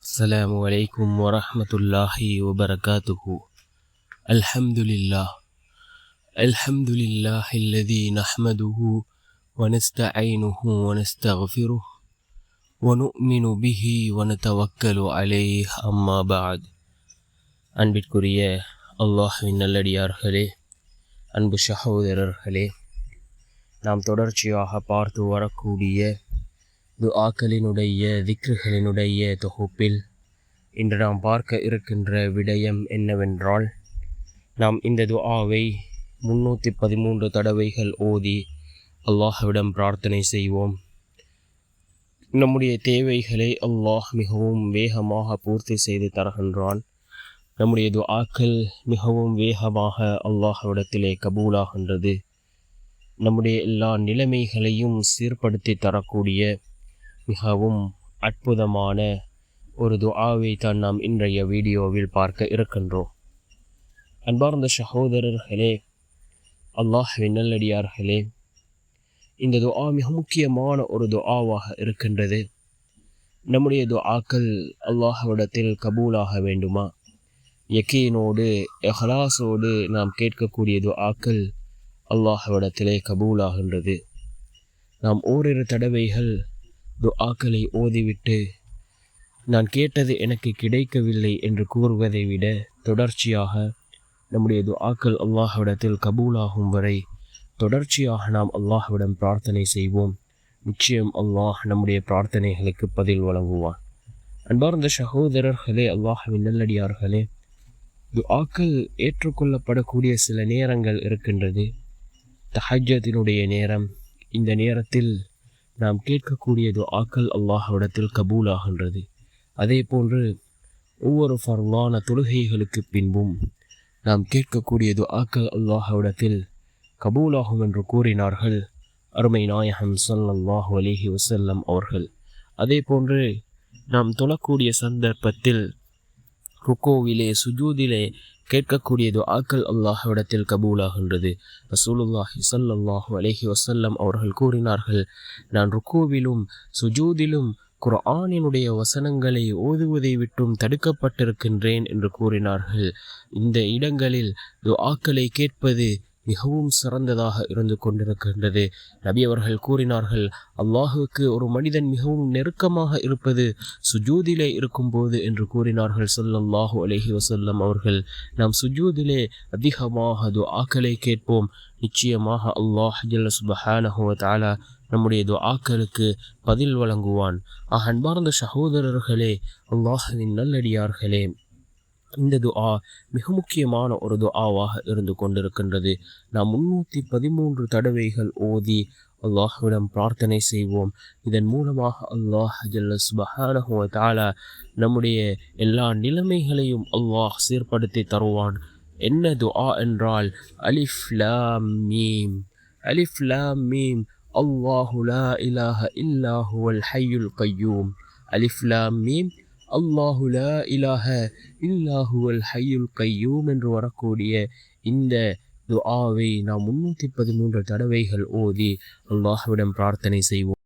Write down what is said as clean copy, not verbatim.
السلام عليكم ورحمة الله وبركاته. الحمد لله الذي نحمده ونستعينه ونستغفره ونؤمن به ونتوكل عليه أما بعد. அன்பிற்குரிய அல்லாஹ்வின் நல்லடியார்களே, அன்பு சகோதரர்களே, நாம் தொடர்ச்சியாக பார்த்து வரக்கூடிய துஆக்களினுடைய திக்ருகளினுடைய தொகுப்பில் இன்று நாம் பார்க்க இருக்கின்ற விடயம் என்னவென்றால், நாம் இந்த துஆவை 313 தடவைகள் ஓதி அல்லாஹ்விடம் பிரார்த்தனை செய்வோம். நம்முடைய தேவைகளை அல்லாஹ் மிகவும் வேகமாக பூர்த்தி செய்து தருகின்றான். நம்முடைய துஆக்கள் மிகவும் வேகமாக அல்லாஹ்விடத்திலே கபூலாகின்றது. நம்முடைய எல்லா நிலைமைகளையும் சீர்படுத்தி தரக்கூடிய மிகவும் அற்புதமான ஒரு துஆவை தான் நாம் இன்றைய வீடியோவில் பார்க்க இருக்கின்றோம். அன்பார்ந்த சகோதரர்களே, அல்லாஹ்வின் நல்லடியார்களே, இந்த துஆ மிக முக்கியமான ஒரு துஆவாக இருக்கின்றது. நம்முடைய துஆக்கள் அல்லாஹ்விடத்தில் கபூலாக வேண்டுமா? யகீனோடு இஹ்லாஸோடு நாம் கேட்கக்கூடிய துஆக்கள் அல்லாஹ்விடத்திலே கபூலாகின்றது. நாம் ஓரிரு தடவைகள் துஆக்களை ஓதிவிட்டு நான் கேட்டது எனக்கு கிடைக்கவில்லை என்று கூறுவதை விட தொடர்ச்சியாக நம்முடைய துஆக்கள் அல்லாஹ்விடத்தில் கபூலாகும் வரை தொடர்ச்சியாக நாம் அல்லாஹ்விடம் பிரார்த்தனை செய்வோம். நிச்சயம் அல்லாஹ் நம்முடைய பிரார்த்தனைகளுக்கு பதில் வழங்குவான். அன்பார்ந்த சகோதரர்களே, அல்லாஹ்வின் நல்லடியார்களே, துஆக்கள் ஏற்றுக்கொள்ளப்படக்கூடிய சில நேரங்கள் இருக்கின்றது. தஹஜ்ஜுதினுடைய நேரம். இந்த நேரத்தில் நாம் கேட்கக்கூடிய துஆக்கள் அல்லாஹ்விடத்தில் கபூலாகின்றது. அதே போன்று ஒவ்வொரு ஃபர்லான தொழுகைகளுக்கு பின்பும் நாம் கேட்கக்கூடிய துஆக்கள் அல்லாஹ்விடத்தில் கபூலாகும் என்று கூறினார்கள் அருமை நாயகம் ஸல்லல்லாஹு அலைஹி வஸல்லம் அவர்கள். அதே போன்று நாம் தொழக்கூடிய சந்தர்ப்பத்தில் ருக்கூவிலே சுஜூதிலே கேட்கக்கூடிய துஆக்கள் அல்லாஹ்விடத்தில் கபூலாகின்றது. ரசூலுல்லாஹி ஸல்லல்லாஹு அலைஹி வஸல்லம் அவர்கள் கூறினார்கள், நான் ருக்கூவிலும் சுஜூதிலும் குர்ஆனினுடைய வசனங்களை ஓதுவதை விட்டும் தடுக்கப்பட்டிருக்கின்றேன் என்று கூறினார்கள். இந்த இடங்களில் துஆக்களை கேட்பது மிகவும் சிறந்ததாக இருந்து கொண்டிருக்கின்றது. நபி அவர்கள் கூறினார்கள், அல்லாஹுக்கு ஒரு மனிதன் மிகவும் நெருக்கமாக இருப்பது சுஜூதிலே இருக்கும்போது என்று கூறினார்கள் ஸல்லல்லாஹு அலைஹி வஸல்லம் அவர்கள். நாம் சுஜூதிலே அதிகமாக துஆக்களை கேட்போம். நிச்சயமாக அல்லாஹ் ஜல்ல சுப்ஹானஹு வ தஆலா நம்முடைய துஆக்களுக்கு பதில் வழங்குவான். அன்பார்ந்த சகோதரர்களே, அல்லாஹ்வின் நல்லடியார்களே, இந்த துஆ மிக முக்கியமான ஒரு துஆவாக இருந்து கொண்டிருக்கின்றது. நாம் 313 தடவைகள் ஓதி அல்லாஹ்விடம் பிரார்த்தனை செய்வோம். இதன் மூலமாக அல்லாஹ் ஜல்ல சுப்ஹானஹு வ தஆலா நம்முடைய எல்லா நிலைமைகளையும் அல்லாஹ் சீர்படுத்தி தருவான். என்ன துஆ என்றால், அலிஃப் லாம் மீம். அலிஃப் லாம் மீம். அல்லாஹு லா இலாஹ இல்லா ஹுவல் ஹய்யுல் கய்யூம். அலிஃப் லாம் மீம். அல்லாஹு லா இலாஹ இல்லா ஹுவல் ஹய்யுல் கய்யூம் என்று வரக்கூடிய இந்த துஆவை நாம் 313 தடவைகள் ஓதி அல்லாஹ்விடம் பிரார்த்தனை செய்வோம்.